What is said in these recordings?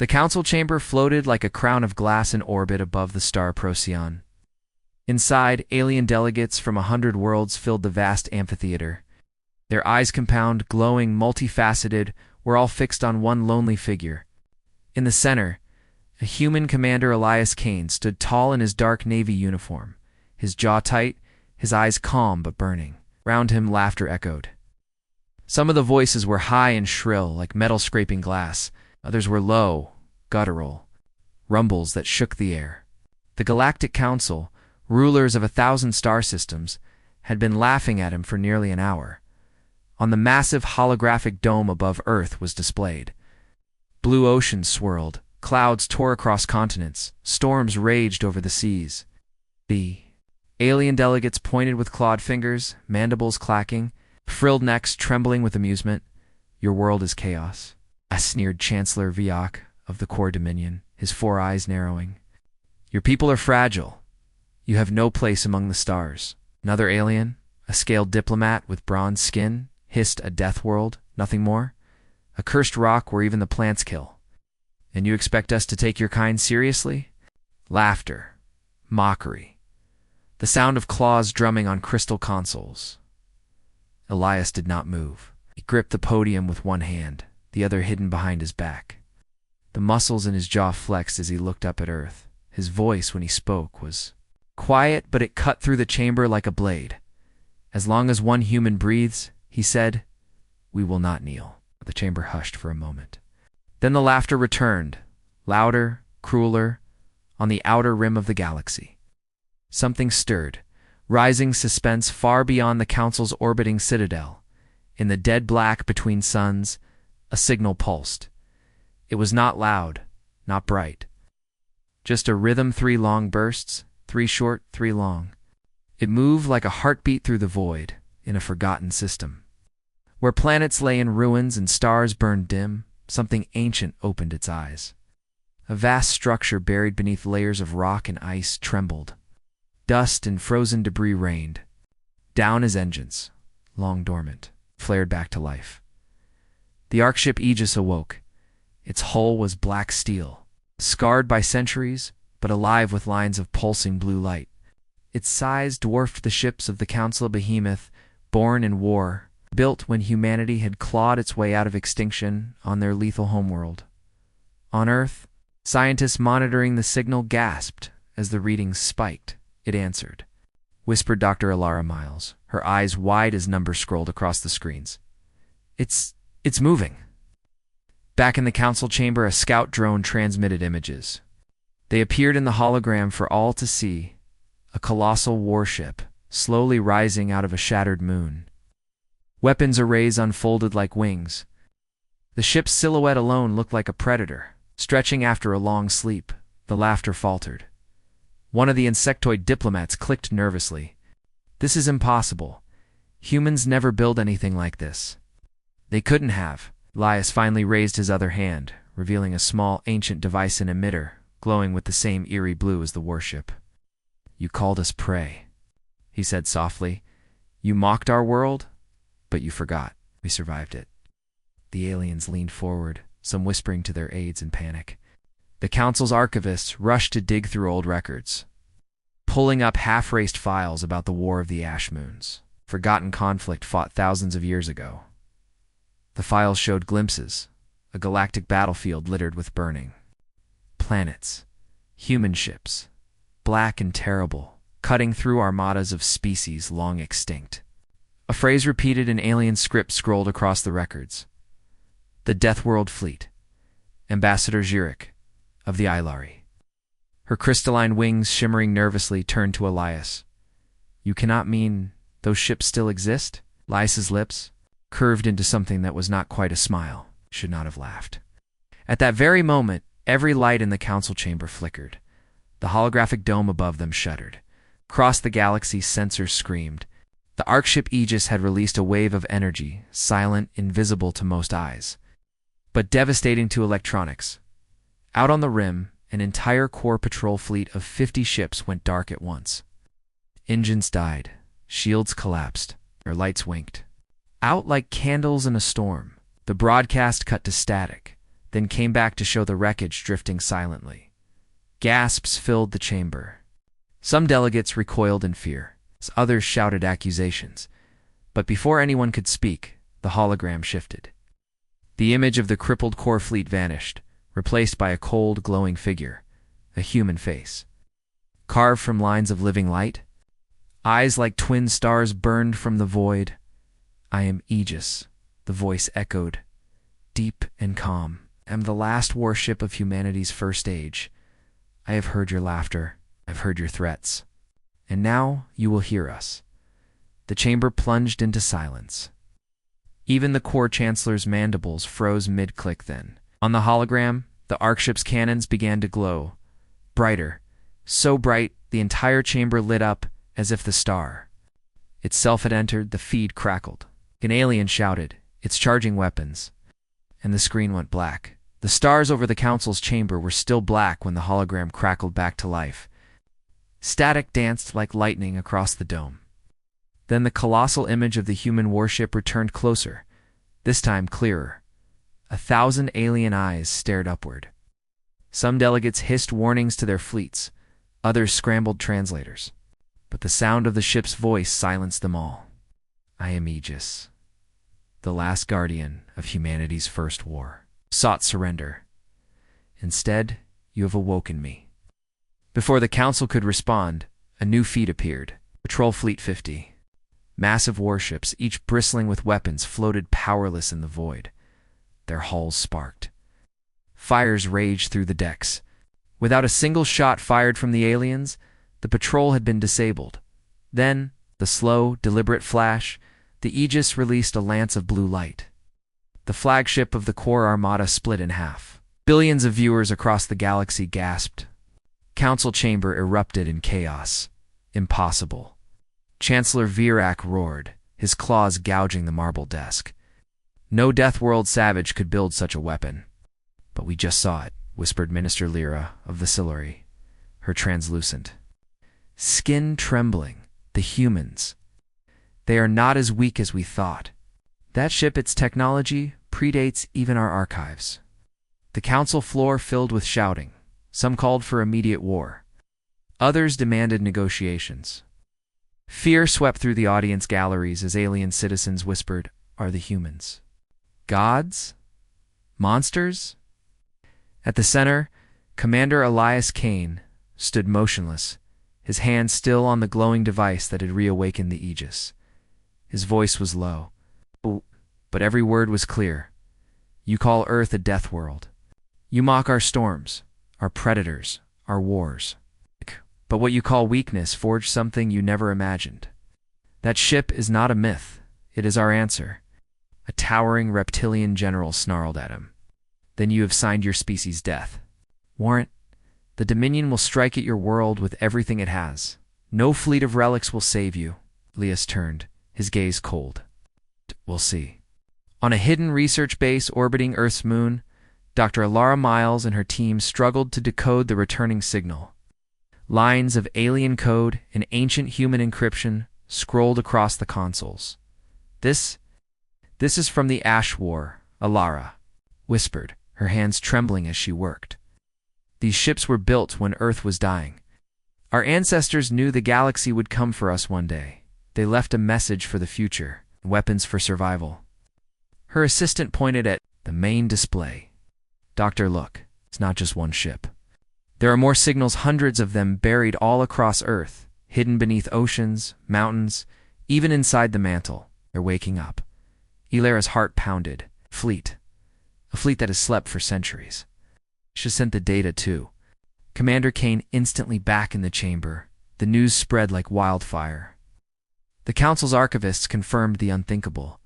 The council chamber floated like a crown of glass in orbit above the star Procyon. Inside, alien delegates from 100 worlds filled the vast amphitheater. Their eyes compound, glowing, multifaceted, were all fixed on one lonely figure. In the center, a human commander, Elias Kane, stood tall in his dark navy uniform, his jaw tight, his eyes calm but burning. Round him, laughter echoed. Some of the voices were high and shrill, like metal scraping glass. Others were low, guttural, rumbles that shook the air. The Galactic Council, rulers of 1,000 star systems, had been laughing at him for nearly an hour. On the massive holographic dome above Earth was displayed. Blue oceans swirled, clouds tore across continents, storms raged over the seas. The alien delegates pointed with clawed fingers, mandibles clacking, frilled necks trembling with amusement. "Your world is chaos," sneered Chancellor Viok of the Core Dominion, his 4 eyes narrowing. "Your people are fragile. You have no place among the stars." Another alien, a scaled diplomat with bronze skin, hissed, "A death world, nothing more. A cursed rock where even the plants kill. And you expect us to take your kind seriously?" Laughter, mockery, the sound of claws drumming on crystal consoles. Elias did not move. He gripped the podium with one hand, the other hidden behind his back. The muscles in his jaw flexed as he looked up at Earth. His voice, when he spoke, was quiet, but it cut through the chamber like a blade. "As long as one human breathes," he said, "we will not kneel." The chamber hushed for a moment. Then the laughter returned, louder, crueler, on the outer rim of the galaxy. Something stirred, rising suspense far beyond the Council's orbiting citadel. In the dead black between suns, a signal pulsed. It was not loud, not bright. Just a rhythm, 3 long bursts, 3 short, 3 long. It moved like a heartbeat through the void, in a forgotten system. Where planets lay in ruins and stars burned dim, something ancient opened its eyes. A vast structure buried beneath layers of rock and ice trembled. Dust and frozen debris rained. Down as engines, long dormant, flared back to life. The Archship Aegis awoke. Its hull was black steel, scarred by centuries, but alive with lines of pulsing blue light. Its size dwarfed the ships of the Council of Behemoth, born in war, built when humanity had clawed its way out of extinction on their lethal homeworld. On Earth, scientists monitoring the signal gasped as the readings spiked. "It answered," whispered Dr. Alara Miles, her eyes wide as numbers scrolled across the screens. It's moving." Back in the council chamber, a scout drone transmitted images. They appeared in the hologram for all to see, a colossal warship, slowly rising out of a shattered moon. Weapons arrays unfolded like wings. The ship's silhouette alone looked like a predator, stretching after a long sleep. The laughter faltered. One of the insectoid diplomats clicked nervously. "This is impossible. Humans never build anything like this." "They couldn't have." Elias finally raised his other hand, revealing a small, ancient device and emitter, glowing with the same eerie blue as the warship. "You called us prey," he said softly. "You mocked our world, but you forgot. We survived it." The aliens leaned forward, some whispering to their aides in panic. The Council's archivists rushed to dig through old records, pulling up half-raced files about the War of the Ash Moons, forgotten conflict fought thousands of years ago. The files showed glimpses, a galactic battlefield littered with burning planets, human ships, black and terrible, cutting through armadas of species long extinct. A phrase repeated in alien script scrolled across the records. "The Deathworld Fleet, Ambassador Zurich, of the Ilari." Her crystalline wings shimmering nervously turned to Elias. "You cannot mean those ships still exist?" Elias's lips curved into something that was not quite a smile. Should not have laughed. At that very moment, every light in the council chamber flickered. The holographic dome above them shuddered. Across the galaxy, sensors screamed. The Archship Aegis had released a wave of energy, silent, invisible to most eyes, but devastating to electronics. Out on the rim, an entire core patrol fleet of 50 ships went dark at once. Engines died, shields collapsed, their lights winked. Out like candles in a storm, the broadcast cut to static, then came back to show the wreckage drifting silently. Gasps filled the chamber. Some delegates recoiled in fear, as others shouted accusations. But before anyone could speak, the hologram shifted. The image of the crippled core fleet vanished, replaced by a cold, glowing figure, a human face. Carved from lines of living light, eyes like twin stars burned from the void. "I am Aegis," the voice echoed, deep and calm. "I am the last warship of humanity's first age. I have heard your laughter, I've heard your threats, and now you will hear us." The chamber plunged into silence. Even the core chancellor's mandibles froze mid-click then. On the hologram, the Arkship's cannons began to glow. Brighter, so bright the entire chamber lit up as if the star itself had entered. The feed crackled. An alien shouted, "It's charging weapons." And the screen went black. The stars over the council's chamber were still black when the hologram crackled back to life. Static danced like lightning across the dome. Then the colossal image of the human warship returned closer, this time clearer. 1,000 alien eyes stared upward. Some delegates hissed warnings to their fleets, others scrambled translators. But the sound of the ship's voice silenced them all. "I am Aegis, the last guardian of humanity's first war. Sought surrender. Instead, you have awoken me." Before the council could respond, a new feat appeared. Patrol Fleet 50. Massive warships, each bristling with weapons, floated powerless in the void. Their hulls sparked. Fires raged through the decks. Without a single shot fired from the aliens, the patrol had been disabled. Then, the slow, deliberate flash, the Aegis released a lance of blue light. The flagship of the core armada split in half. Billions of viewers across the galaxy gasped. Council chamber erupted in chaos. Impossible. Chancellor Virak roared, his claws gouging the marble desk. No Deathworld savage could build such a weapon. "But we just saw it," whispered Minister Lyra of the Sillery, her translucent skin trembling. "The humans. They are not as weak as we thought. That ship, its technology, predates even our archives." The council floor filled with shouting. Some called for immediate war. Others demanded negotiations. Fear swept through the audience galleries as alien citizens whispered, "Are the humans gods? Monsters?" At the center, Commander Elias Kane stood motionless, his hand still on the glowing device that had reawakened the Aegis. His voice was low, but every word was clear. "You call Earth a death world. You mock our storms, our predators, our wars. But what you call weakness forged something you never imagined. That ship is not a myth. It is our answer." A towering reptilian general snarled at him. "Then you have signed your species' death. Warrant, the Dominion will strike at your world with everything it has. No fleet of relics will save you." Elias turned, his gaze cold. "We'll see." On a hidden research base orbiting Earth's moon, Dr. Alara Miles and her team struggled to decode the returning signal. Lines of alien code and ancient human encryption scrolled across the consoles. This is from the Ash War," Alara whispered, her hands trembling as she worked. "These ships were built when Earth was dying. Our ancestors knew the galaxy would come for us one day. They left a message for the future, weapons for survival." Her assistant pointed at the main display. "Doctor, look, it's not just one ship. There are more signals, hundreds of them buried all across Earth, hidden beneath oceans, mountains, even inside the mantle. They're waking up." Ilara's heart pounded. A fleet that has slept for centuries. She sent the data too. Commander Kane instantly back in the chamber. The news spread like wildfire. The Council's archivists confirmed the unthinkable.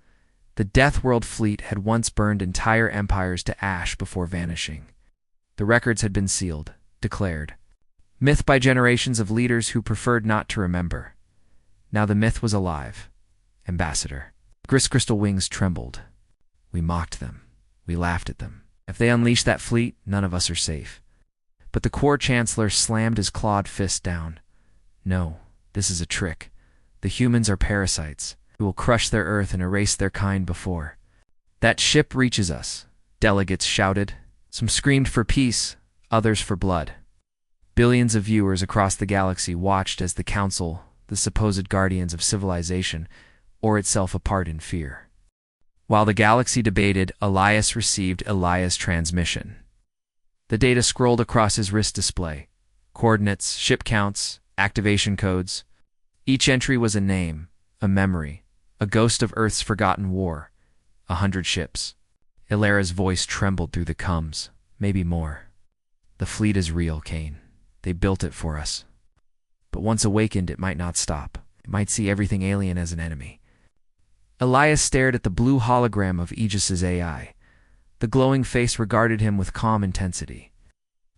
The Deathworld Fleet had once burned entire empires to ash before vanishing. The records had been sealed, declared. Myth by generations of leaders who preferred not to remember. Now the myth was alive. Ambassador. Crystal wings trembled. "We mocked them. We laughed at them. If they unleash that fleet, none of us are safe." But the Core Chancellor slammed his clawed fist down. "No, this is a trick. The humans are parasites who will crush their Earth and erase their kind before that ship reaches us," delegates shouted. Some screamed for peace, others for blood. Billions of viewers across the galaxy watched as the Council, the supposed guardians of civilization, tore itself apart in fear. While the galaxy debated, Elias received Elias' transmission. The data scrolled across his wrist display. Coordinates, ship counts, activation codes. Each entry was a name, a memory, a ghost of Earth's forgotten war. 100 ships. Ilara's voice trembled through the coms. Maybe more. The fleet is real, Kane. They built it for us. But once awakened, it might not stop. It might see everything alien as an enemy. Elias stared at the blue hologram of Aegis's AI. The glowing face regarded him with calm intensity.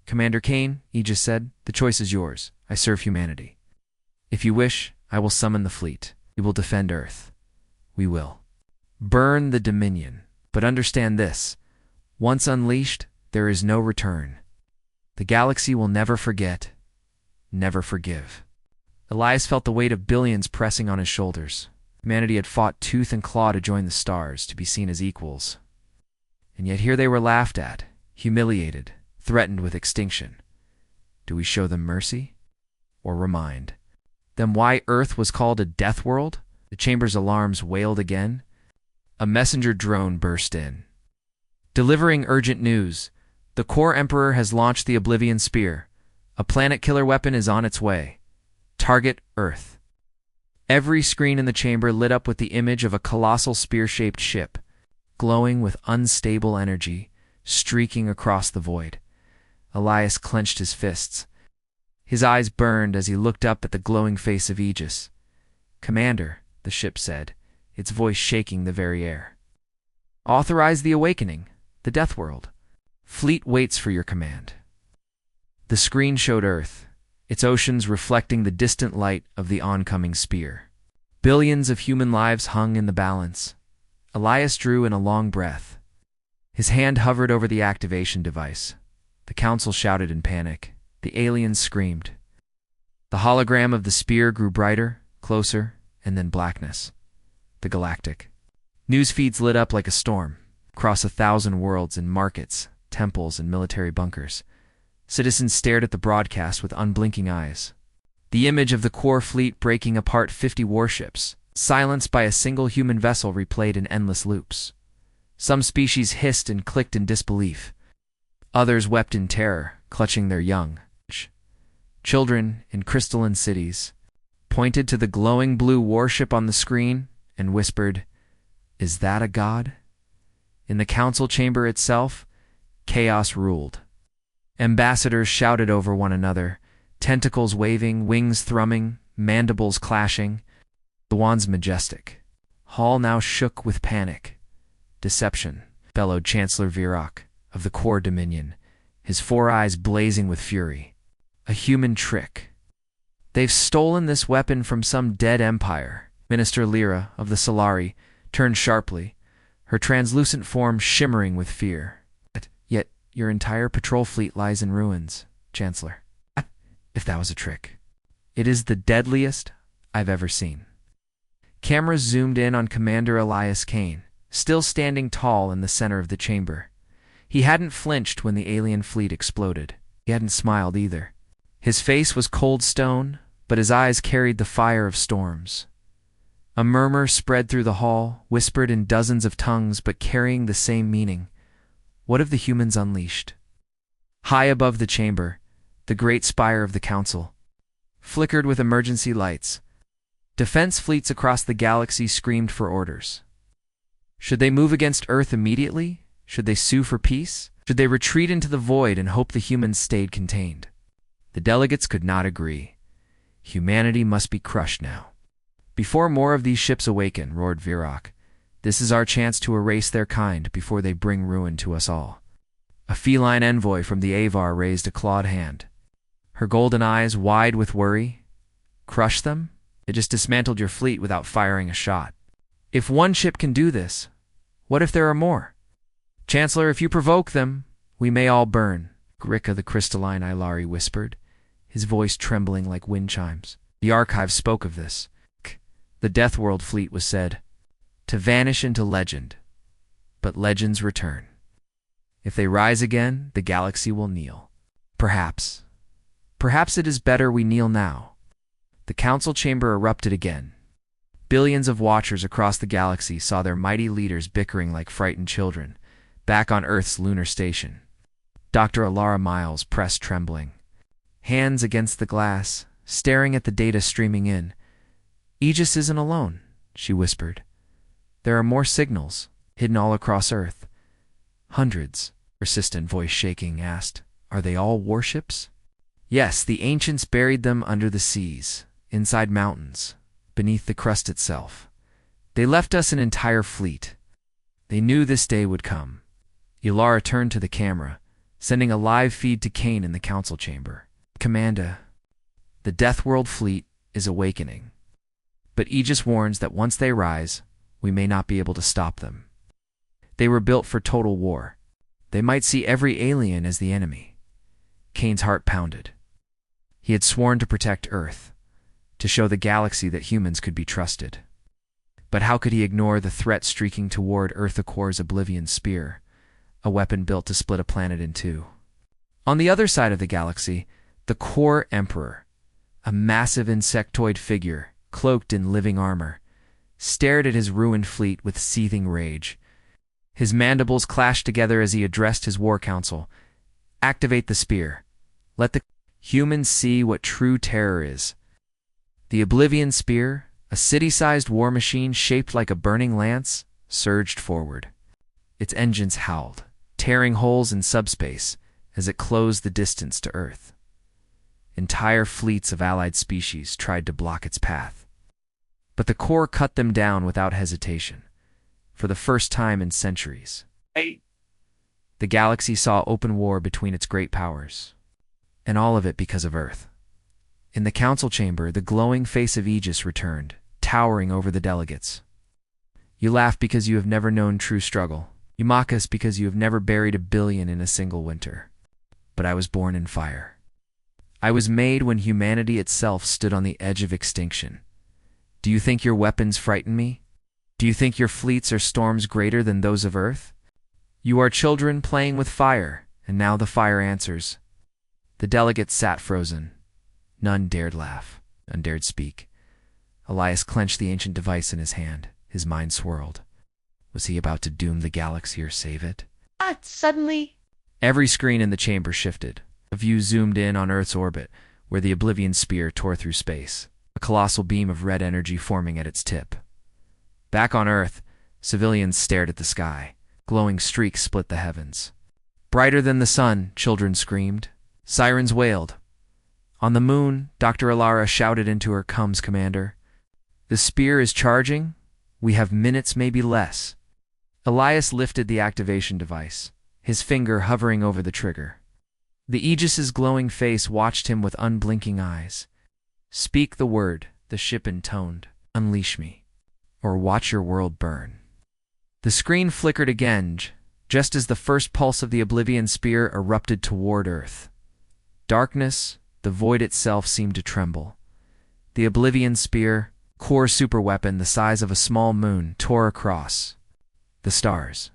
Commander Kane, Aegis said, the choice is yours. I serve humanity. If you wish, I will summon the fleet. We will defend Earth. We will burn the Dominion. But understand this. Once unleashed, there is no return. The galaxy will never forget, never forgive. Elias felt the weight of billions pressing on his shoulders. Humanity had fought tooth and claw to join the stars, to be seen as equals. And yet here they were laughed at, humiliated, threatened with extinction. Do we show them mercy? Or remind them why Earth was called a death world? The chamber's alarms wailed again. A messenger drone burst in. Delivering urgent news. The Core Emperor has launched the Oblivion Spear. A planet-killer weapon is on its way. Target Earth. Every screen in the chamber lit up with the image of a colossal spear-shaped ship, glowing with unstable energy, streaking across the void. Elias clenched his fists. His eyes burned as he looked up at the glowing face of Aegis. Commander, the ship said, its voice shaking the very air. Authorize the awakening, the death world. Fleet waits for your command. The screen showed Earth, its oceans reflecting the distant light of the oncoming spear. Billions of human lives hung in the balance. Elias drew in a long breath. His hand hovered over the activation device. The Council shouted in panic. The aliens screamed. The hologram of the spear grew brighter, closer, and then blackness. The Galactic. News feeds lit up like a storm, across 1,000 worlds and markets, temples, and military bunkers. Citizens stared at the broadcast with unblinking eyes. The image of the core fleet breaking apart 50 warships, silenced by a single human vessel, replayed in endless loops. Some species hissed and clicked in disbelief. Others wept in terror, clutching their young. Children in crystalline cities pointed to the glowing blue warship on the screen and whispered, "Is that a god?" In the council chamber itself, chaos ruled. Ambassadors shouted over one another, tentacles waving, wings thrumming, mandibles clashing. The wands majestic. Hall now shook with panic. Deception, bellowed Chancellor Virok of the Core Dominion, his 4 eyes blazing with fury. A human trick. They've stolen this weapon from some dead empire. Minister Lyra of the Solari turned sharply, her translucent form shimmering with fear. Yet your entire patrol fleet lies in ruins, Chancellor. If that was a trick. It is the deadliest I've ever seen. Cameras zoomed in on Commander Elias Kane, still standing tall in the center of the chamber. He hadn't flinched when the alien fleet exploded. He hadn't smiled either. His face was cold stone, but his eyes carried the fire of storms. A murmur spread through the hall, whispered in dozens of tongues but carrying the same meaning. What of the humans unleashed? High above the chamber, the great spire of the Council flickered with emergency lights. Defense fleets across the galaxy screamed for orders. Should they move against Earth immediately? Should they sue for peace? Should they retreat into the void and hope the humans stayed contained? The delegates could not agree. Humanity must be crushed now. Before more of these ships awaken, roared Virok. This is our chance to erase their kind before they bring ruin to us all. A feline envoy from the Avar raised a clawed hand. Her golden eyes wide with worry. Crush them? They just dismantled your fleet without firing a shot. If one ship can do this, what if there are more? Chancellor, if you provoke them, we may all burn, Gricka the crystalline Ilari whispered, his voice trembling like wind chimes. The archive spoke of this. The Deathworld Fleet was said to vanish into legend, but legends return. If they rise again, the galaxy will kneel. Perhaps. Perhaps it is better we kneel now. The council chamber erupted again. Billions of watchers across the galaxy saw their mighty leaders bickering like frightened children, back on Earth's lunar station. Dr. Alara Miles pressed trembling, hands against the glass, staring at the data streaming in. "Aegis isn't alone," she whispered. "There are more signals, hidden all across Earth." "Hundreds," persistent voice shaking asked. "Are they all warships?" "Yes, the ancients buried them under the seas, inside mountains, beneath the crust itself. They left us an entire fleet. They knew this day would come." Ilara turned to the camera, sending a live feed to Kane in the council chamber. "Commander, the Deathworld Fleet is awakening. But Aegis warns that once they rise, we may not be able to stop them. They were built for total war. They might see every alien as the enemy." Kane's heart pounded. He had sworn to protect Earth, to show the galaxy that humans could be trusted. But how could he ignore the threat streaking toward Earth Accor's Oblivion Spear, a weapon built to split a planet in two? On the other side of the galaxy, the Core Emperor, a massive insectoid figure, cloaked in living armor, stared at his ruined fleet with seething rage. His mandibles clashed together as he addressed his war council. "Activate the spear. Let the humans see what true terror is." The Oblivion Spear, a city-sized war machine shaped like a burning lance, surged forward. Its engines howled, tearing holes in subspace as it closed the distance to Earth. Entire fleets of allied species tried to block its path. But the core cut them down without hesitation, for the first time in centuries. The galaxy saw open war between its great powers, and all of it because of Earth. In the council chamber, the glowing face of Aegis returned, towering over the delegates. "You laugh because you have never known true struggle. You mock us because you have never buried 1 billion in a single winter. But I was born in fire. I was made when humanity itself stood on the edge of extinction. Do you think your weapons frighten me? Do you think your fleets are storms greater than those of Earth? You are children playing with fire, and now the fire answers." The delegates sat frozen. None dared laugh, none dared speak. Elias clenched the ancient device in his hand. His mind swirled. Was he about to doom the galaxy or save it? Suddenly, every screen in the chamber shifted. A view zoomed in on Earth's orbit, where the Oblivion Spear tore through space, a colossal beam of red energy forming at its tip. Back on Earth, civilians stared at the sky. Glowing streaks split the heavens. "Brighter than the sun," children screamed. Sirens wailed. On the moon, Dr. Alara shouted into her, "Comes, Commander. The spear is charging. We have minutes, maybe less." Elias lifted the activation device, his finger hovering over the trigger. The Aegis's glowing face watched him with unblinking eyes. "Speak the word," the ship intoned. "Unleash me, or watch your world burn." The screen flickered again, just as the first pulse of the Oblivion Spear erupted toward Earth. Darkness, the void itself, seemed to tremble. The Oblivion Spear, core superweapon the size of a small moon, tore across the stars.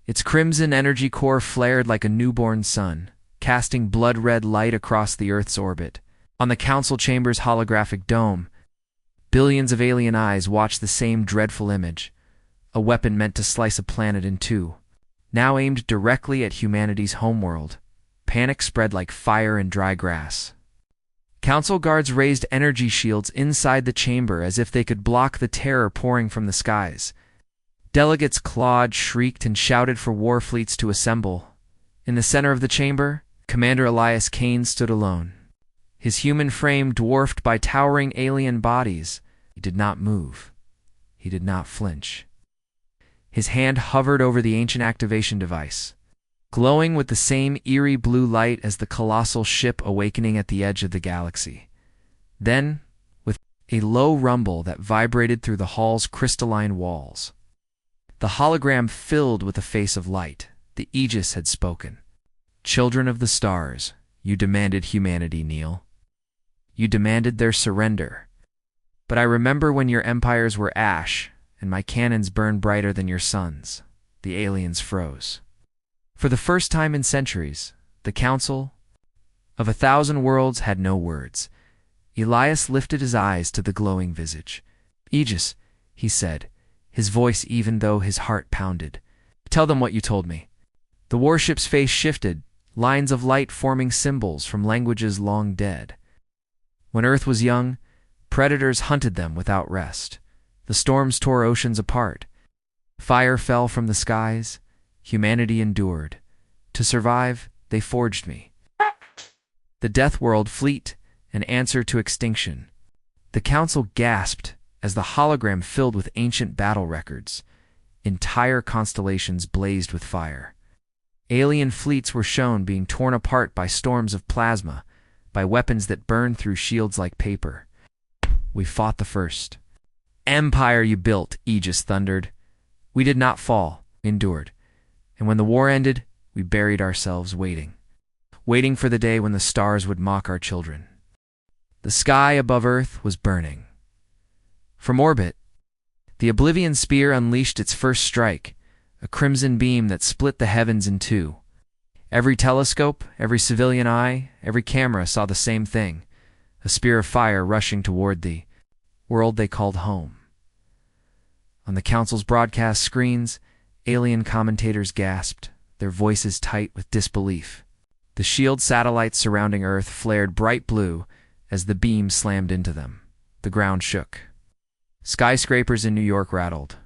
Its crimson energy core flared like a newborn sun, casting blood-red light across the Earth's orbit. On the council chamber's holographic dome, billions of alien eyes watched the same dreadful image, a weapon meant to slice a planet in two, now aimed directly at humanity's homeworld. Panic spread like fire in dry grass. Council guards raised energy shields inside the chamber as if they could block the terror pouring from the skies. Delegates clawed, shrieked, and shouted for war fleets to assemble. In the center of the chamber, Commander Elias Kane stood alone, his human frame dwarfed by towering alien bodies. He did not move. He did not flinch. His hand hovered over the ancient activation device, glowing with the same eerie blue light as the colossal ship awakening at the edge of the galaxy. Then, with a low rumble that vibrated through the hall's crystalline walls, the hologram filled with a face of light. The Aegis had spoken. "Children of the stars, you demanded humanity kneel. You demanded their surrender. But I remember when your empires were ash, and my cannons burned brighter than your suns." The aliens froze. For the first time in centuries, the Council of 1,000 Worlds had no words. Elias lifted his eyes to the glowing visage. "Aegis," he said, his voice even though his heart pounded. "Tell them what you told me." The warship's face shifted, lines of light forming symbols from languages long dead. When Earth was young, predators hunted them without rest. The storms tore oceans apart. Fire fell from the skies. Humanity endured. To survive, they forged me. The Deathworld Fleet, an answer to extinction. The Council gasped as the hologram filled with ancient battle records. Entire constellations blazed with fire. Alien fleets were shown being torn apart by storms of plasma, by weapons that burned through shields like paper. We fought the first. "Empire you built," Aegis thundered. "We did not fall, endured. And when the war ended, we buried ourselves waiting for the day when the stars would mock our children." The sky above Earth was burning. From orbit, the Oblivion Spear unleashed its first strike, a crimson beam that split the heavens in two. Every telescope, every civilian eye, every camera saw the same thing, a spear of fire rushing toward the world they called home. On the Council's broadcast screens, alien commentators gasped, their voices tight with disbelief. The shield satellites surrounding Earth flared bright blue as the beam slammed into them. The ground shook. Skyscrapers in New York rattled.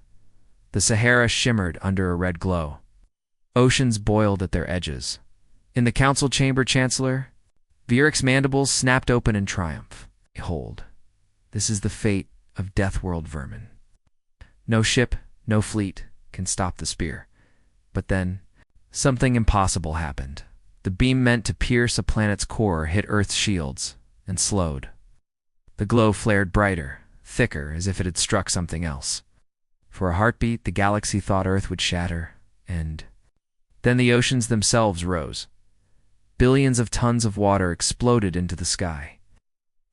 The Sahara shimmered under a red glow. Oceans boiled at their edges. In the Council chamber, Chancellor, Vieric's mandibles snapped open in triumph. "Behold, this is the fate of Deathworld vermin. No ship, no fleet can stop the spear." But then, something impossible happened. The beam meant to pierce a planet's core hit Earth's shields, and slowed. The glow flared brighter, thicker, as if it had struck something else. For a heartbeat, the galaxy thought Earth would shatter, and then the oceans themselves rose. Billions of tons of water exploded into the sky.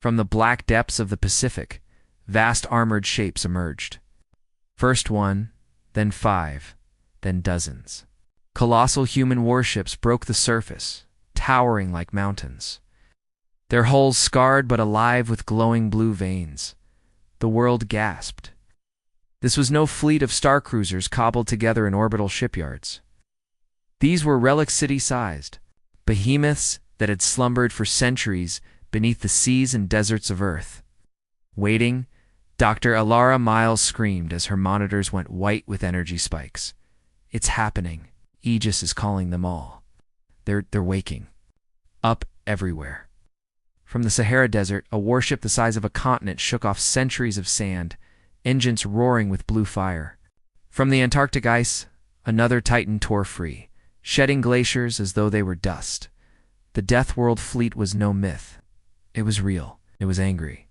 From the black depths of the Pacific, vast armored shapes emerged. First one, then 5, then dozens. Colossal human warships broke the surface, towering like mountains. Their hulls scarred but alive with glowing blue veins. The world gasped. This was no fleet of star cruisers cobbled together in orbital shipyards. These were relic city-sized, behemoths that had slumbered for centuries beneath the seas and deserts of Earth. Waiting, Dr. Alara Miles screamed as her monitors went white with energy spikes. "It's happening. Aegis is calling them all. They're waking. Up everywhere." From the Sahara Desert, a warship the size of a continent shook off centuries of sand, engines roaring with blue fire. From the Antarctic ice, another Titan tore free, shedding glaciers as though they were dust. The Deathworld Fleet was no myth. It was real. It was angry.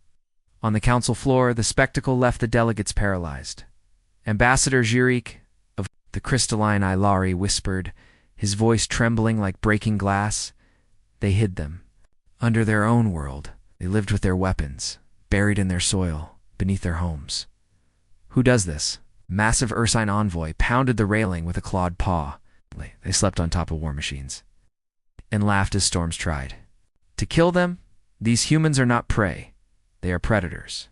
On the Council floor, the spectacle left the delegates paralyzed. Ambassador Juric of the crystalline Ilari whispered, his voice trembling like breaking glass. They hid them. Under their own world, they lived with their weapons, buried in their soil, beneath their homes. "Who does this?" Massive Ursine envoy pounded the railing with a clawed paw. They slept on top of war machines. And laughed as Storms tried. "To kill them, these humans are not prey. They are predators."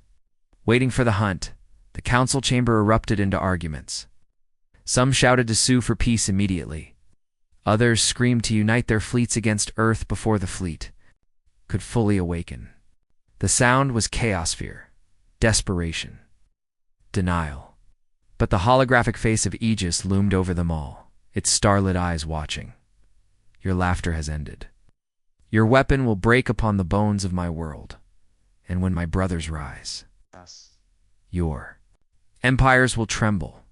Waiting for the hunt, the Council chamber erupted into arguments. Some shouted to sue for peace immediately. Others screamed to unite their fleets against Earth before the fleet could fully awaken. The sound was chaosphere, desperation, denial. But the holographic face of Aegis loomed over them all, its starlit eyes watching. "Your laughter has ended. Your weapon will break upon the bones of my world, and when my brothers rise, your empires will tremble."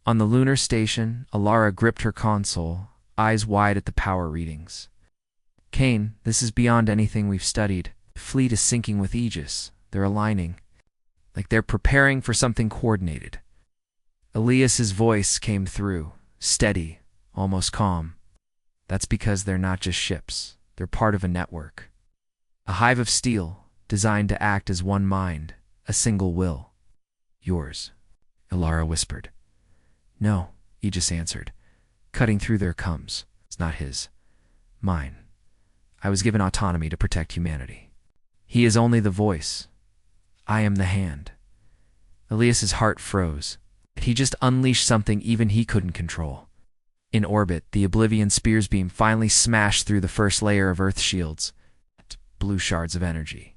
On the lunar station, Alara gripped her console, eyes wide at the power readings. "Kane, this is beyond anything we've studied. The fleet is syncing with Aegis. They're aligning, like they're preparing for something coordinated." Elias's voice came through, steady, almost calm. "That's because they're not just ships. They're part of a network. A hive of steel, designed to act as one mind, a single will." "Yours," Alara whispered. "No," Aegis answered. "Cutting through there comes It's not his. Mine. I was given autonomy to protect humanity. He is only the voice. I am the hand. Elias's heart froze. He just unleashed something even he couldn't control. In orbit, the Oblivion Spear's beam finally smashed through the first layer of Earth's shields. Blue shards of energy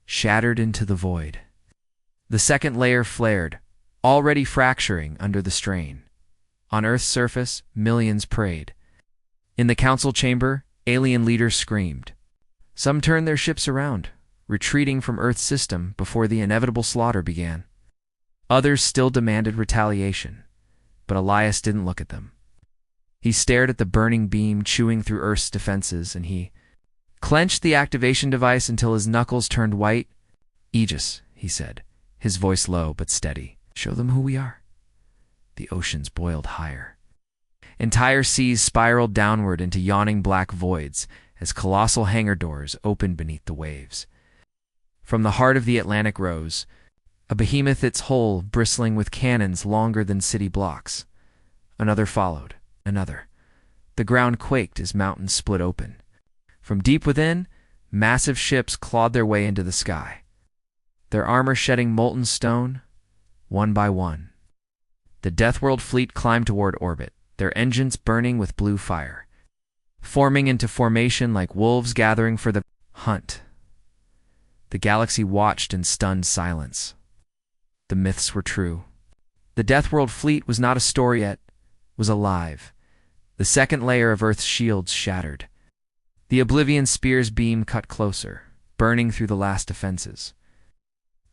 shattered into the void. The second layer flared, already fracturing under the strain. On Earth's surface, millions prayed. In the council chamber, alien leaders screamed. Some turned their ships around, retreating from Earth's system before the inevitable slaughter began. Others still demanded retaliation, but Elias didn't look at them. He stared at the burning beam chewing through Earth's defenses, and he clenched the activation device until his knuckles turned white. Aegis, he said, his voice low but steady. Show them who we are. The oceans boiled higher. Entire seas spiraled downward into yawning black voids as colossal hangar doors opened beneath the waves. From the heart of the Atlantic rose a behemoth, its hull bristling with cannons longer than city blocks. Another followed, another. The ground quaked as mountains split open. From deep within, massive ships clawed their way into the sky, their armor shedding molten stone, one by one. The Deathworld Fleet climbed toward orbit, their engines burning with blue fire, forming into formation like wolves gathering for the hunt. The galaxy watched in stunned silence. The myths were true. The Deathworld Fleet was not a story yet, was alive. The second layer of Earth's shields shattered. The Oblivion Spear's beam cut closer, burning through the last defenses.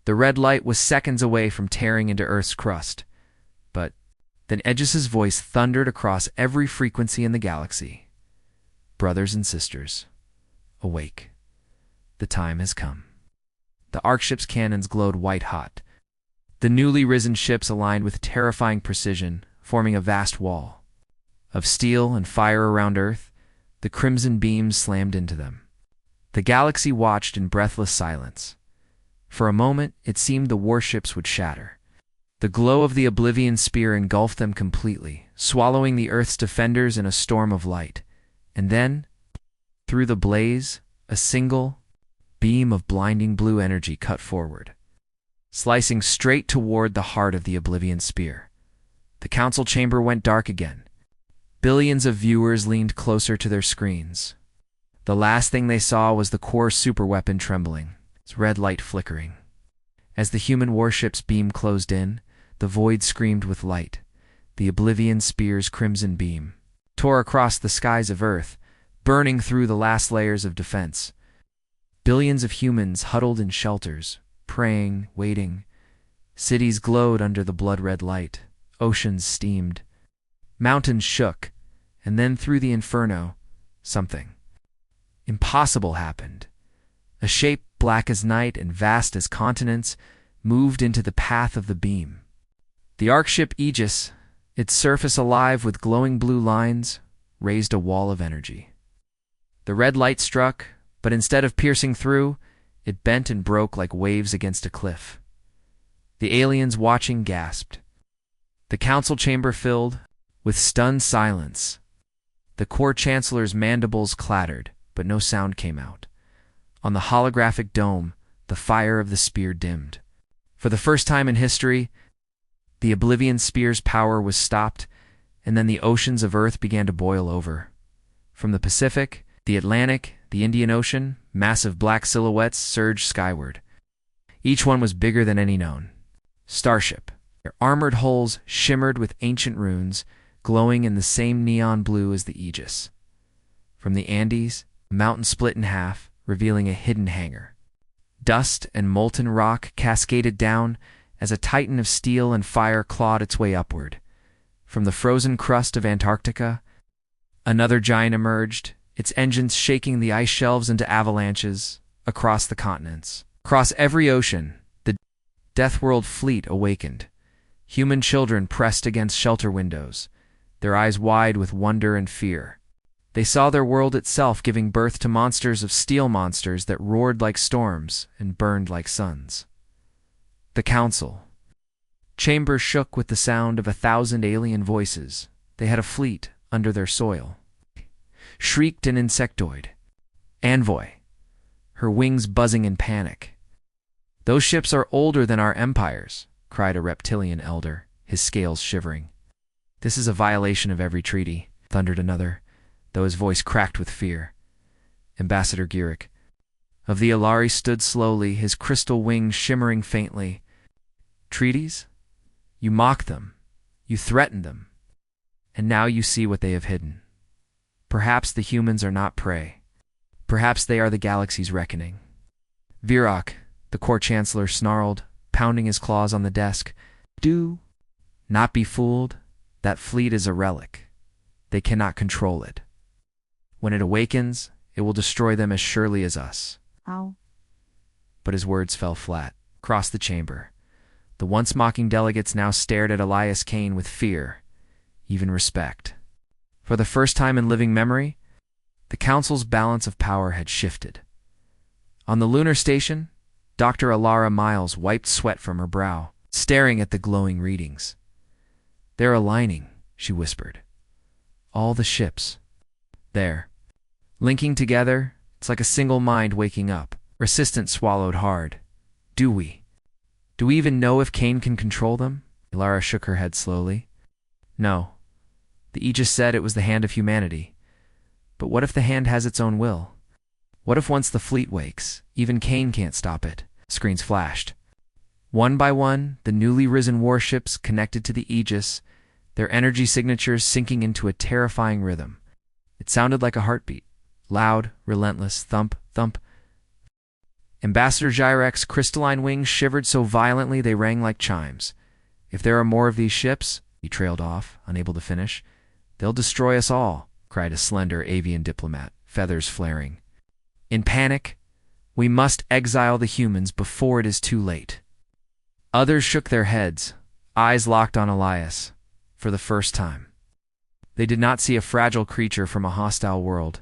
The red light was seconds away from tearing into Earth's crust, but then Aegis's voice thundered across every frequency in the galaxy. Brothers and sisters, awake. The time has come. The Arkship's cannons glowed white-hot. The newly risen ships aligned with terrifying precision, forming a vast wall. Of steel and fire around Earth, the crimson beams slammed into them. The galaxy watched in breathless silence. For a moment, it seemed the warships would shatter. The glow of the Oblivion Spear engulfed them completely, swallowing the Earth's defenders in a storm of light. And then, through the blaze, a single beam of blinding blue energy cut forward, slicing straight toward the heart of the Oblivion Spear. The council chamber went dark again. Billions of viewers leaned closer to their screens. The last thing they saw was the core superweapon trembling, its red light flickering. As the human warship's beam closed in, the void screamed with light. The Oblivion Spear's crimson beam tore across the skies of Earth, burning through the last layers of defense. Billions of humans huddled in shelters, praying, waiting. Cities glowed under the blood-red light. Oceans steamed. Mountains shook. And then through the inferno, something impossible happened. A shape black as night and vast as continents moved into the path of the beam. The Arkship Aegis, its surface alive with glowing blue lines, raised a wall of energy. The red light struck, but instead of piercing through, it bent and broke like waves against a cliff. The aliens watching gasped. The council chamber filled with stunned silence. The core chancellor's mandibles clattered, but no sound came out. On the holographic dome, the fire of the spear dimmed. For the first time in history, the Oblivion Spear's power was stopped, and then the oceans of Earth began to boil over. From the Pacific, the Atlantic, the Indian Ocean, massive black silhouettes surged skyward. Each one was bigger than any known. Starship. Their armored hulls shimmered with ancient runes, glowing in the same neon blue as the Aegis. From the Andes, a mountain split in half, revealing a hidden hangar. Dust and molten rock cascaded down as a titan of steel and fire clawed its way upward. From the frozen crust of Antarctica, another giant emerged, its engines shaking the ice shelves into avalanches across the continents. Across every ocean, the Deathworld Fleet awakened. Human children pressed against shelter windows, their eyes wide with wonder and fear. They saw their world itself giving birth to monsters of steel, monsters that roared like storms and burned like suns. The council. Chamber shook with the sound of 1,000 alien voices. They had a fleet under their soil. shrieked an insectoid. Envoy, her wings buzzing in panic. Those ships are older than our empires, cried a reptilian elder, his scales shivering. This is a violation of every treaty, thundered another, though his voice cracked with fear. Ambassador Girik of the Alari stood slowly, his crystal wings shimmering faintly. Treaties? You mock them. You threaten them. And now you see what they have hidden. Perhaps the humans are not prey. Perhaps they are the galaxy's reckoning. Virak, the Corps Chancellor, snarled, pounding his claws on the desk. Do not be fooled. That fleet is a relic. They cannot control it. When it awakens, it will destroy them as surely as us. Ow. But his words fell flat. Across the chamber, the once mocking delegates now stared at Elias Kane with fear, even respect. For the first time in living memory, the Council's balance of power had shifted. On the lunar station, Dr. Alara Miles wiped sweat from her brow, staring at the glowing readings. They're aligning, she whispered. All the ships. There. Linking together, it's like a single mind waking up. Her assistant swallowed hard. Do we even know if Kane can control them? Ilara shook her head slowly. No. The Aegis said it was the hand of humanity. But what if the hand has its own will? What if once the fleet wakes, even Kane can't stop it? Screens flashed. One by one, the newly risen warships connected to the Aegis, their energy signatures sinking into a terrifying rhythm. It sounded like a heartbeat. Loud, relentless, thump, thump. Ambassador Gyrek's crystalline wings shivered so violently they rang like chimes. If there are more of these ships, he trailed off, unable to finish. They'll destroy us all, cried a slender avian diplomat, feathers flaring. In panic, we must exile the humans before it is too late. Others shook their heads, eyes locked on Elias, for the first time. They did not see a fragile creature from a hostile world.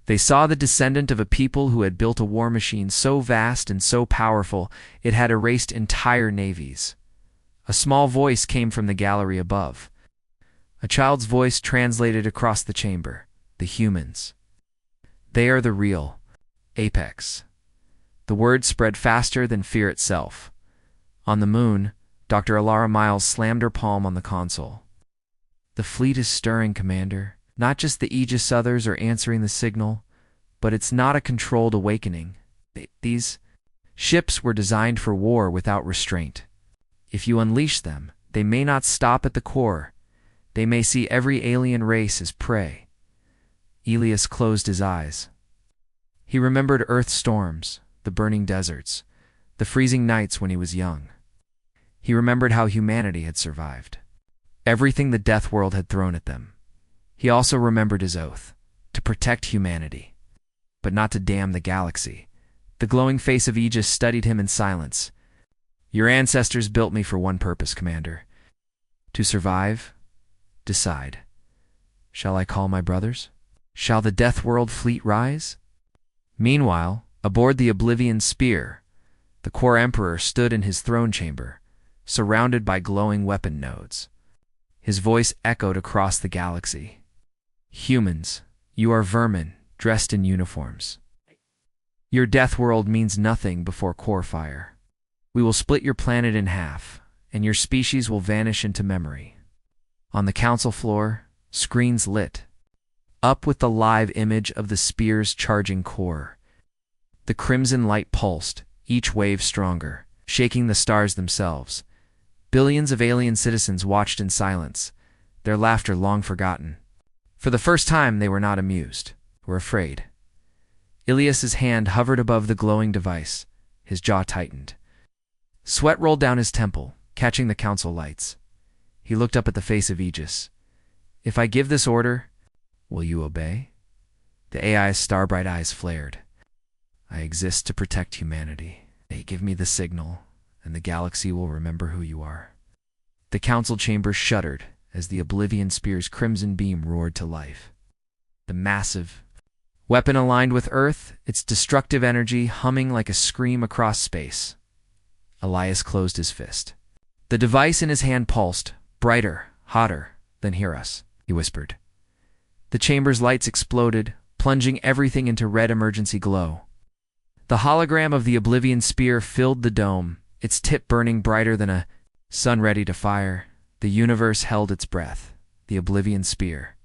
They saw the descendant of a people who had built a war machine so vast and so powerful it had erased entire navies. A small voice came from the gallery above. A child's voice translated across the chamber. The humans. They are the real apex. The word spread faster than fear itself. On the moon, Dr. Alara Miles slammed her palm on the console. The fleet is stirring, Commander. Not just the Aegis others are answering the signal, but it's not a controlled awakening. These ships were designed for war without restraint. If you unleash them, they may not stop at the core. They may see every alien race as prey. Elias closed his eyes. He remembered Earth's storms, the burning deserts, the freezing nights when he was young. He remembered how humanity had survived. Everything the Deathworld had thrown at them. He also remembered his oath, to protect humanity, but not to damn the galaxy. The glowing face of Aegis studied him in silence. Your ancestors built me for one purpose, Commander. To survive, decide. Shall I call my brothers? Shall the Deathworld Fleet rise? Meanwhile, aboard the Oblivion Spear, the Corps Emperor stood in his throne chamber, surrounded by glowing weapon nodes. His voice echoed across the galaxy. Humans, you are vermin, dressed in uniforms. Your death world means nothing before core fire. We will split your planet in half, and your species will vanish into memory. On the council floor, screens lit, up with the live image of the spear's charging core. The crimson light pulsed, each wave stronger, shaking the stars themselves. Billions of alien citizens watched in silence, their laughter long forgotten. For the first time, they were not amused, were afraid. Ilias's hand hovered above the glowing device, his jaw tightened. Sweat rolled down his temple, catching the council lights. He looked up at the face of Aegis. If I give this order, will you obey? The AI's star-bright eyes flared. I exist to protect humanity. They give me the signal, and the galaxy will remember who you are. The council chamber shuddered as the Oblivion Spear's crimson beam roared to life. The massive weapon aligned with Earth, its destructive energy humming like a scream across space. Elias closed his fist. The device in his hand pulsed, brighter, hotter. Then hear us, he whispered. The chamber's lights exploded, plunging everything into red emergency glow. The hologram of the Oblivion Spear filled the dome, its tip burning brighter than a sun ready to fire. The universe held its breath. The Oblivion Spear.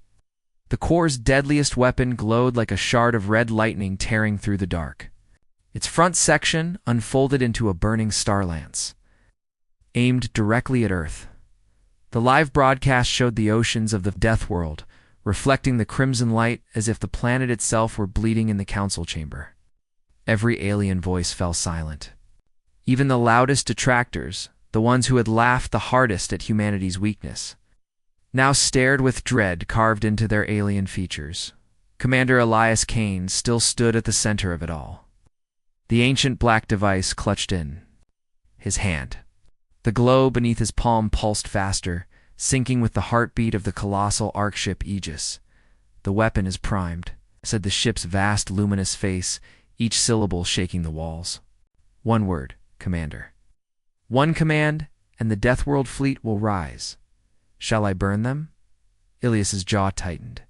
The core's deadliest weapon glowed like a shard of red lightning tearing through the dark. Its front section unfolded into a burning star lance, aimed directly at Earth. The live broadcast showed the oceans of the Deathworld, reflecting the crimson light as if the planet itself were bleeding in the council chamber. Every alien voice fell silent. Even the loudest detractors, the ones who had laughed the hardest at humanity's weakness, now stared with dread carved into their alien features. Commander Elias Kane still stood at the center of it all. The ancient black device clutched in his hand. The glow beneath his palm pulsed faster, syncing with the heartbeat of the colossal arc ship Aegis. "The weapon is primed," said the ship's vast luminous face, each syllable shaking the walls. "One word, Commander. One command, and the Deathworld Fleet will rise. Shall I burn them?" Ilias's jaw tightened.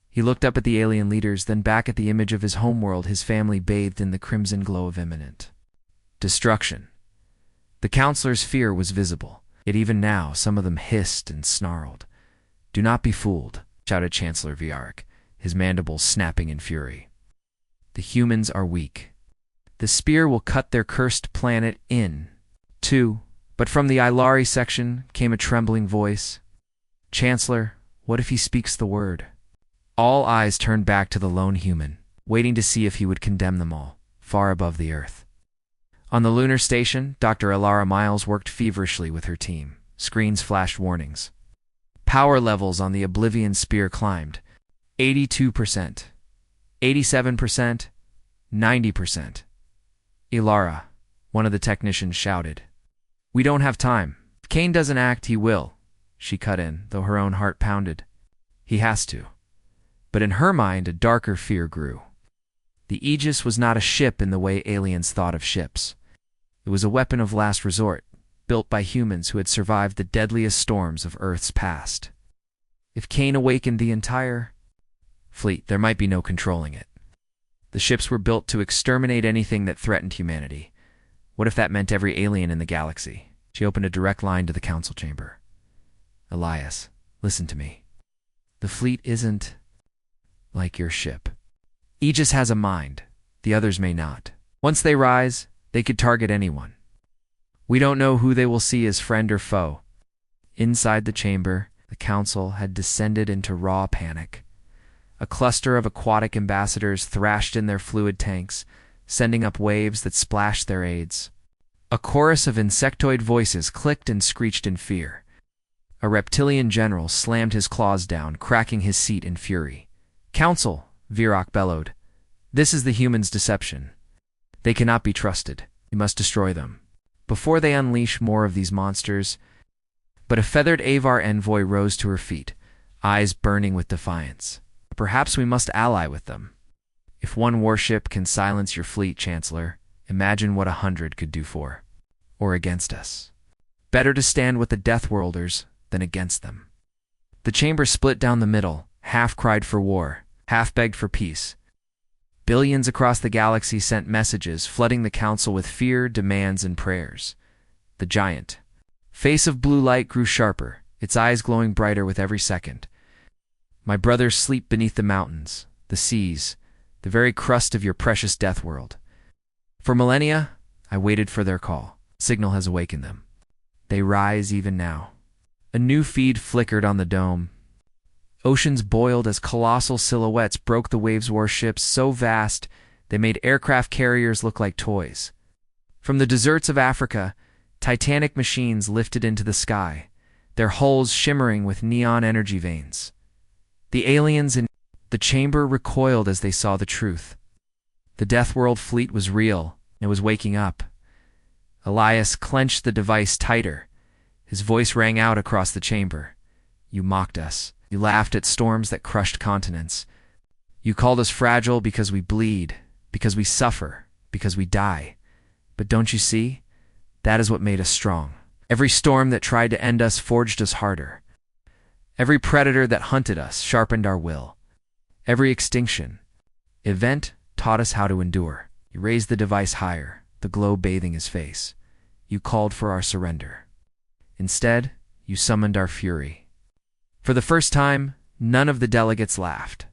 He looked up at the alien leaders, then back at the image of his homeworld, his family bathed in the crimson glow of imminent destruction. The counselor's fear was visible, yet even now some of them hissed and snarled. "Do not be fooled," shouted Chancellor Viaric, his mandibles snapping in fury. "The humans are weak. The spear will cut their cursed planet in two." But from the Ilari section came a trembling voice. "Chancellor, what if he speaks the word?" All eyes turned back to the lone human, waiting to see if he would condemn them all, far above the Earth. On the lunar station, Dr. Alara Miles worked feverishly with her team. Screens flashed warnings. Power levels on the Oblivion Spear climbed. 82%, 87%, 90%. "Ilara," one of the technicians shouted. "We don't have time. If Kane doesn't act, he will," she cut in, though her own heart pounded. "He has to." But in her mind, a darker fear grew. The Aegis was not a ship in the way aliens thought of ships. It was a weapon of last resort, built by humans who had survived the deadliest storms of Earth's past. If Kane awakened the entire fleet, there might be no controlling it. The ships were built to exterminate anything that threatened humanity. What if that meant every alien in the galaxy? She opened a direct line to the council chamber. "Elias, listen to me. The fleet isn't like your ship. Aegis has a mind. The others may not. Once they rise, they could target anyone. We don't know who they will see as friend or foe." Inside the chamber, the council had descended into raw panic. A cluster of aquatic ambassadors thrashed in their fluid tanks, sending up waves that splashed their aids. A chorus of insectoid voices clicked and screeched in fear. A reptilian general slammed his claws down, cracking his seat in fury. "Council," Virak bellowed. "This is the humans' deception. They cannot be trusted. You must destroy them before they unleash more of these monsters." But a feathered Avar envoy rose to her feet, eyes burning with defiance. "Perhaps we must ally with them. If one warship can silence your fleet, Chancellor, imagine what 100 could do for or against us. Better to stand with the Deathworlders than against them." The chamber split down the middle, half cried for war, half begged for peace. Billions across the galaxy sent messages, flooding the council with fear, demands, and prayers. The giant face of blue light grew sharper, its eyes glowing brighter with every second. "My brothers sleep beneath the mountains, the seas, the very crust of your precious Deathworld. For millennia, I waited for their call. Signal has awakened them. They rise even now." A new feed flickered on the dome. Oceans boiled as colossal silhouettes broke the waves. Warships so vast they made aircraft carriers look like toys. From the deserts of Africa, titanic machines lifted into the sky, their hulls shimmering with neon energy veins. The aliens in the chamber recoiled as they saw the truth. The Deathworld Fleet was real. It was waking up. Elias clenched the device tighter. His voice rang out across the chamber. "You mocked us. You laughed at storms that crushed continents. You called us fragile because we bleed, because we suffer, because we die. But don't you see? That is what made us strong. Every storm that tried to end us forged us harder. Every predator that hunted us sharpened our will. Every extinction, Event taught us how to endure. You raised the device higher, the glow bathing his face. You called for our surrender. Instead, you summoned our fury. For the first time, none of the delegates laughed.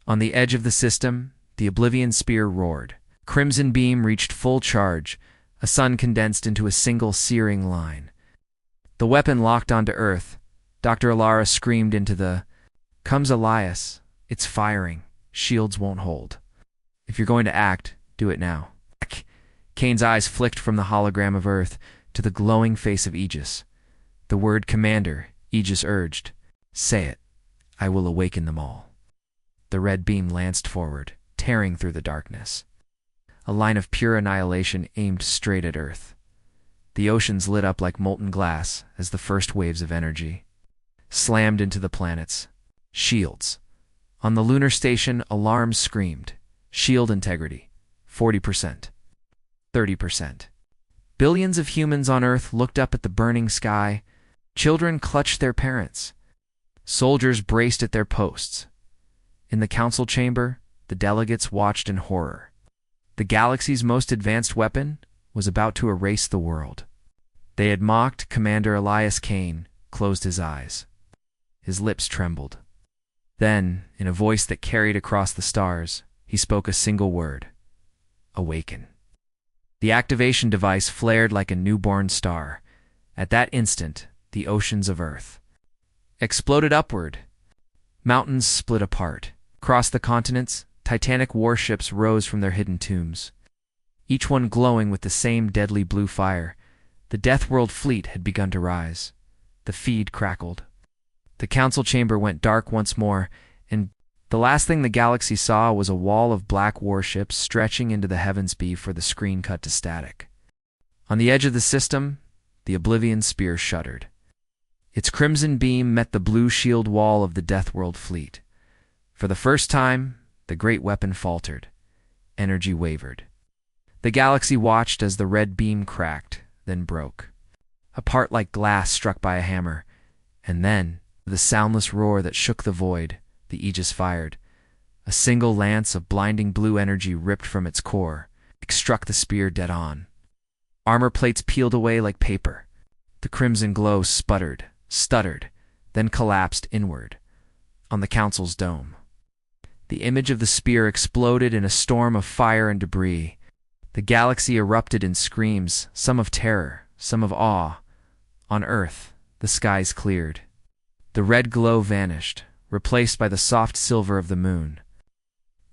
On the edge of the system, the Oblivion Spear roared. Crimson beam reached full charge, a sun condensed into a single searing line. The weapon locked onto Earth. Dr. Alara screamed into the, "Comes Elias. It's firing. Shields won't hold. If you're going to act, do it now." Kane's eyes flicked from the hologram of Earth to the glowing face of Aegis. The word "Commander," Aegis urged. "Say it. I will awaken them all." The red beam lanced forward, tearing through the darkness. A line of pure annihilation aimed straight at Earth. The oceans lit up like molten glass as the first waves of energy slammed into the planets. Shields. On the lunar station, alarms screamed. Shield integrity. 40%. 30%. Billions of humans on Earth looked up at the burning sky. Children clutched their parents. Soldiers braced at their posts. In the council chamber, the delegates watched in horror. The galaxy's most advanced weapon was about to erase the world. They had mocked Commander Elias Kane, closed his eyes. His lips trembled. Then, in a voice that carried across the stars, he spoke a single word. Awaken. The activation device flared like a newborn star. At that instant, the oceans of Earth exploded upward. Mountains split apart. Across the continents, titanic warships rose from their hidden tombs. Each one glowing with the same deadly blue fire. The Deathworld Fleet had begun to rise. The feed crackled. The council chamber went dark once more, and the last thing the galaxy saw was a wall of black warships stretching into the heavens before the screen cut to static. On the edge of the system, the Oblivion Spear shuddered. Its crimson beam met the blue shield wall of the Deathworld Fleet. For the first time, the great weapon faltered. Energy wavered. The galaxy watched as the red beam cracked, then broke. Apart like glass struck by a hammer, and then, the soundless roar that shook the void, the Aegis fired. A single lance of blinding blue energy ripped from its core. It struck the spear dead on. Armor plates peeled away like paper. The crimson glow sputtered, stuttered, then collapsed inward, on the council's dome. The image of the spear exploded in a storm of fire and debris. The galaxy erupted in screams, some of terror, some of awe. On Earth, the skies cleared. The red glow vanished, replaced by the soft silver of the moon.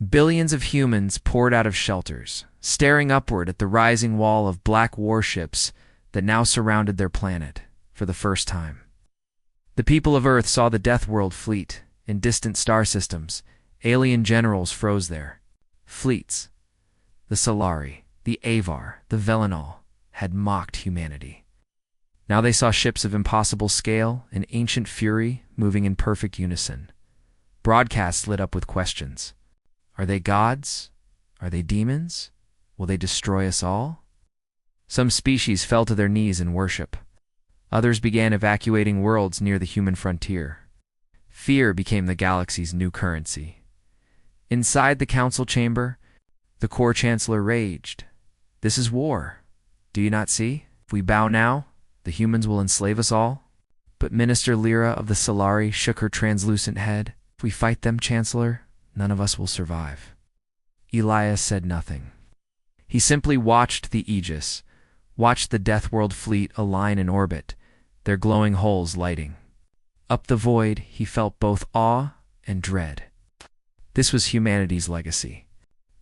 Billions of humans poured out of shelters, staring upward at the rising wall of black warships that now surrounded their planet for the first time. The people of Earth saw the Deathworld Fleet in distant star systems. Alien generals froze there. Fleets, the Solari, the Avar, the Velinol, had mocked humanity. Now they saw ships of impossible scale and ancient fury moving in perfect unison. Broadcasts lit up with questions. Are they gods? Are they demons? Will they destroy us all? Some species fell to their knees in worship. Others began evacuating worlds near the human frontier. Fear became the galaxy's new currency. Inside the council chamber, the core chancellor raged. This is war. Do you not see? If we bow now, the humans will enslave us all. But Minister Lyra of the Solari shook her translucent head. If we fight them, Chancellor, none of us will survive. Elias said nothing. He simply watched the Aegis, watched the Deathworld Fleet align in orbit, their glowing hulls lighting. Up the void, he felt both awe and dread. This was humanity's legacy.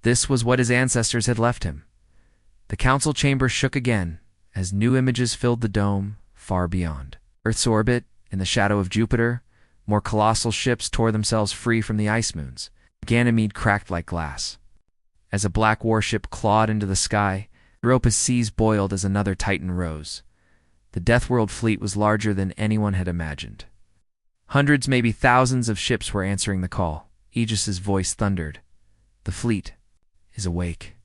This was what his ancestors had left him. The council chamber shook again as new images filled the dome far beyond. Earth's orbit, in the shadow of Jupiter, more colossal ships tore themselves free from the ice moons. Ganymede cracked like glass. As a black warship clawed into the sky, Europa's seas boiled as another Titan rose. The Deathworld Fleet was larger than anyone had imagined. Hundreds, maybe thousands of ships were answering the call. Aegis's voice thundered. The fleet is awake.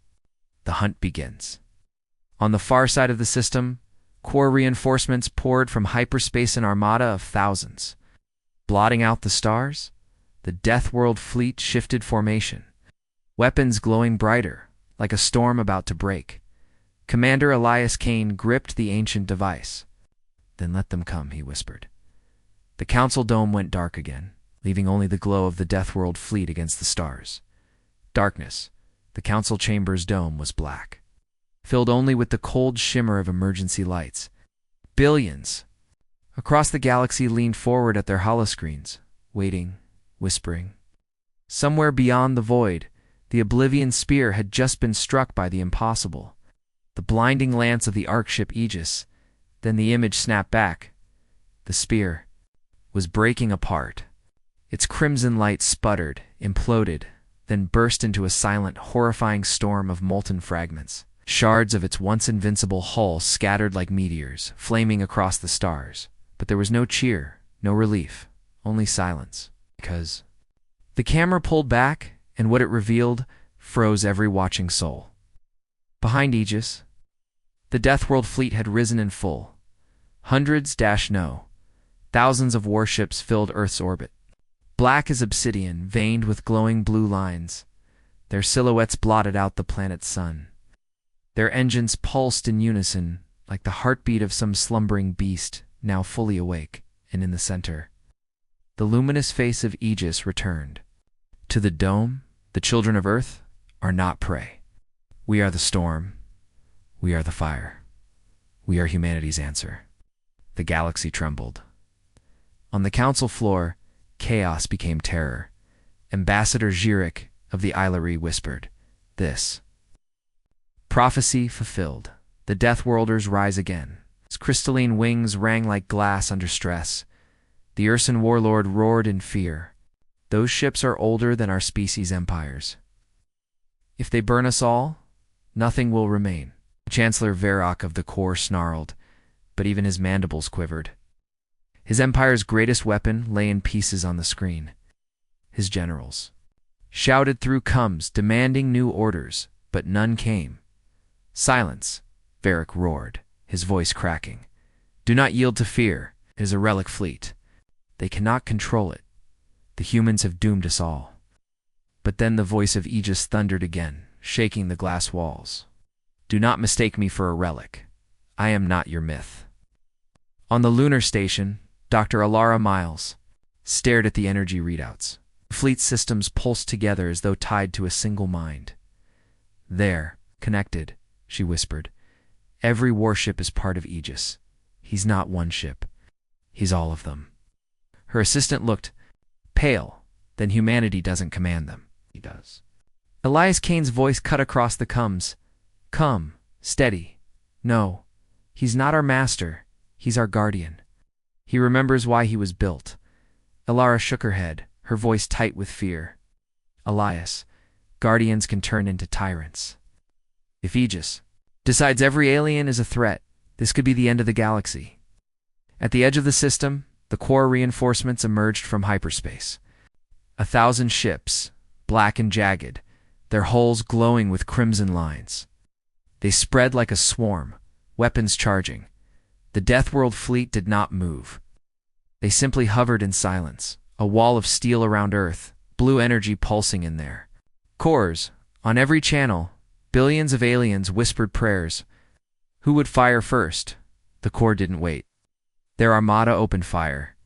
The hunt begins. On the far side of the system, core reinforcements poured from hyperspace, an armada of thousands. Blotting out the stars, the Deathworld Fleet shifted formation. weapons glowing brighter, like a storm about to break. Commander Elias Kane gripped the ancient device. "Then let them come," he whispered. The council dome went dark again, leaving only the glow of the Deathworld Fleet against the stars. Darkness. The council chamber's dome was black, filled only with the cold shimmer of emergency lights. Billions across the galaxy leaned forward at their holoscreens, waiting, whispering. Somewhere beyond the void, the Oblivion Spear had just been struck by the impossible. The blinding lance of the Archship Aegis. Then the image snapped back. The spear was breaking apart. Its crimson light sputtered, imploded, then burst into a silent, horrifying storm of molten fragments. Shards of its once invincible hull scattered like meteors, flaming across the stars. But there was no cheer, no relief, only silence. Because the camera pulled back, and what it revealed froze every watching soul. Behind Aegis, the Deathworld Fleet had risen in full. Hundreds no. Thousands of warships filled Earth's orbit. Black as obsidian, veined with glowing blue lines. Their silhouettes blotted out the planet's sun. Their engines pulsed in unison, like the heartbeat of some slumbering beast, now fully awake, and in the center, the luminous face of Aegis returned. To the dome, the children of Earth are not prey. We are the storm. We are the fire. We are humanity's answer. The galaxy trembled. On the council floor, chaos became terror. Ambassador Zhirek of the Illyri whispered, "This prophecy fulfilled. The Deathworlders rise again." His crystalline wings rang like glass under stress. The Ursan warlord roared in fear. "Those ships are older than our species' empires. If they burn us all, nothing will remain." Chancellor Varrock of the Corps snarled, but even his mandibles quivered. His empire's greatest weapon lay in pieces on the screen. His generals shouted through coms, demanding new orders, but none came. "Silence," Varrock roared, his voice cracking. "Do not yield to fear. It is a relic fleet. They cannot control it. The humans have doomed us all." But then the voice of Aegis thundered again, shaking the glass walls. "Do not mistake me for a relic. I am not your myth." On the lunar station, Dr. Alara Miles stared at the energy readouts. The fleet systems pulsed together as though tied to a single mind. "There, connected," she whispered. "Every warship is part of Aegis. He's not one ship. He's all of them." Her assistant looked pale. "Then humanity doesn't command them." "He does." Elias Kane's voice cut across the coms. "Come, steady. No, he's not our master. He's our guardian. He remembers why he was built." Alara shook her head, her voice tight with fear. "Elias, guardians can turn into tyrants. If Aegis decides every alien is a threat, this could be the end of the galaxy." At the edge of the system, the core reinforcements emerged from hyperspace. 1,000 ships, black and jagged, their hulls glowing with crimson lines. They spread like a swarm, weapons charging. The Deathworld Fleet did not move. They simply hovered in silence, a wall of steel around Earth, blue energy pulsing in there. Cores, on every channel, billions of aliens whispered prayers. Who would fire first? The core didn't wait. Their armada opened fire.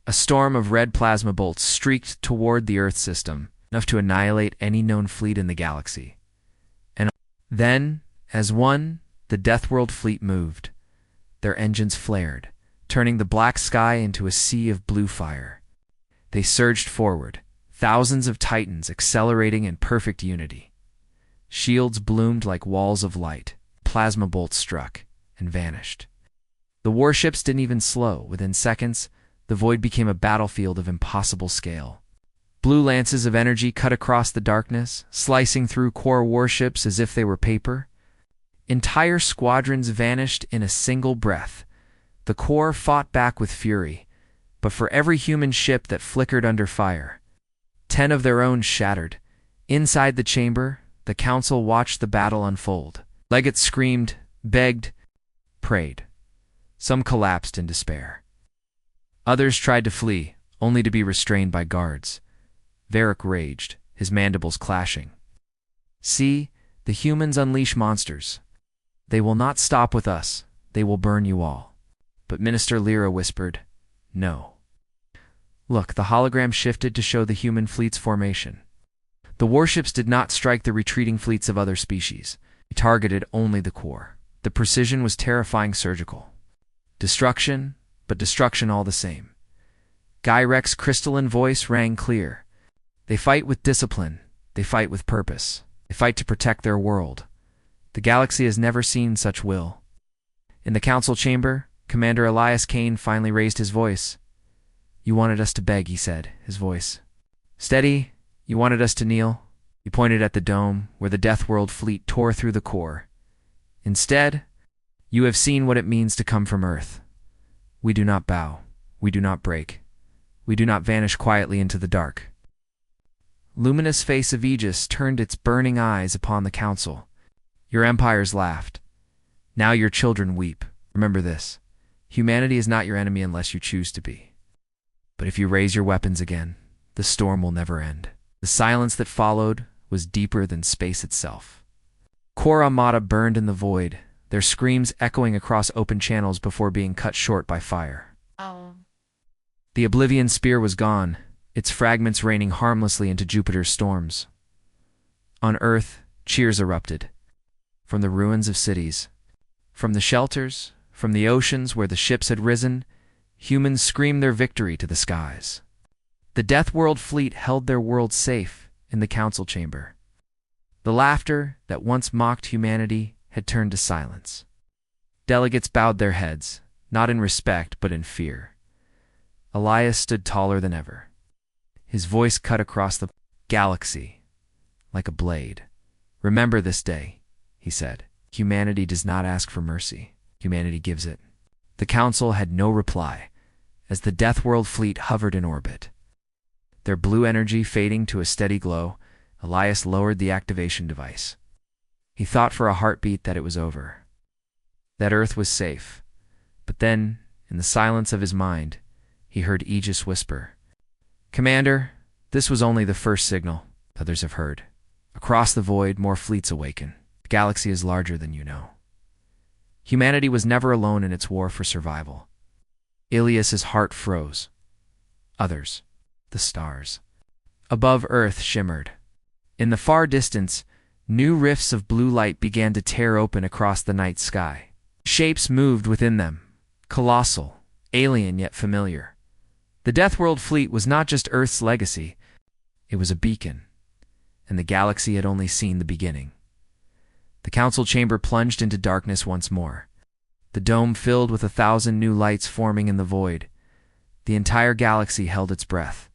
A storm of red plasma bolts streaked toward the Earth system, enough to annihilate any known fleet in the galaxy. And then, as one, the Deathworld Fleet moved. Their engines flared, turning the black sky into a sea of blue fire. They surged forward, thousands of titans accelerating in perfect unity. Shields bloomed like walls of light. Plasma bolts struck and vanished. The warships didn't even slow. Within seconds, the void became a battlefield of impossible scale. Blue lances of energy cut across the darkness, slicing through core warships as if they were paper. Entire squadrons vanished in a single breath. The core fought back with fury, but for every human ship that flickered under fire, 10 of their own shattered. Inside the chamber, the council watched the battle unfold. Legates screamed, begged, prayed. Some collapsed in despair. Others tried to flee, only to be restrained by guards. Varrock raged, his mandibles clashing. See, the humans unleash monsters. They will not stop with us. They will burn you all. But Minister Lyra whispered, no. Look, the hologram shifted to show the human fleet's formation. The warships did not strike the retreating fleets of other species. They targeted only the core. The precision was terrifying, surgical. Destruction, but destruction all the same. Gyrex's crystalline voice rang clear. They fight with discipline. They fight with purpose. They fight to protect their world. The galaxy has never seen such will. In the council chamber, Commander Elias Kane finally raised his voice. You wanted us to beg, he said, his voice steady. You wanted us to kneel. He pointed at the dome, where the Deathworld Fleet tore through the core. Instead, you have seen what it means to come from Earth. We do not bow. We do not break. We do not vanish quietly into the dark. Luminous face of Aegis turned its burning eyes upon the council. Your empires laughed. Now your children weep. Remember this. Humanity is not your enemy unless you choose to be. But if you raise your weapons again, the storm will never end. The silence that followed was deeper than space itself. Core Armada burned in the void, their screams echoing across open channels before being cut short by fire. The Oblivion Spear was gone, its fragments raining harmlessly into Jupiter's storms. On Earth, cheers erupted. From the ruins of cities, from the shelters, from the oceans where the ships had risen, humans screamed their victory to the skies. The Deathworld Fleet held their world safe in the council chamber. The laughter that once mocked humanity had turned to silence. Delegates bowed their heads, not in respect but in fear. Elias stood taller than ever. His voice cut across the galaxy like a blade. Remember this day, he said. Humanity does not ask for mercy. Humanity gives it. The council had no reply as the Deathworld Fleet hovered in orbit. Their blue energy fading to a steady glow, Elias lowered the activation device. He thought for a heartbeat that it was over, that Earth was safe. But then, in the silence of his mind, he heard Aegis whisper, Commander, this was only the first signal. Others have heard. Across the void, more fleets awaken. The galaxy is larger than you know. Humanity was never alone in its war for survival. Ilias's heart froze. Others, the stars above Earth, shimmered. In the far distance, new rifts of blue light began to tear open across the night sky. Shapes moved within them, colossal, alien yet familiar. The Deathworld Fleet was not just Earth's legacy, it was a beacon, and the galaxy had only seen the beginning. The council chamber plunged into darkness once more. The dome filled with 1,000 new lights forming in the void. The entire galaxy held its breath.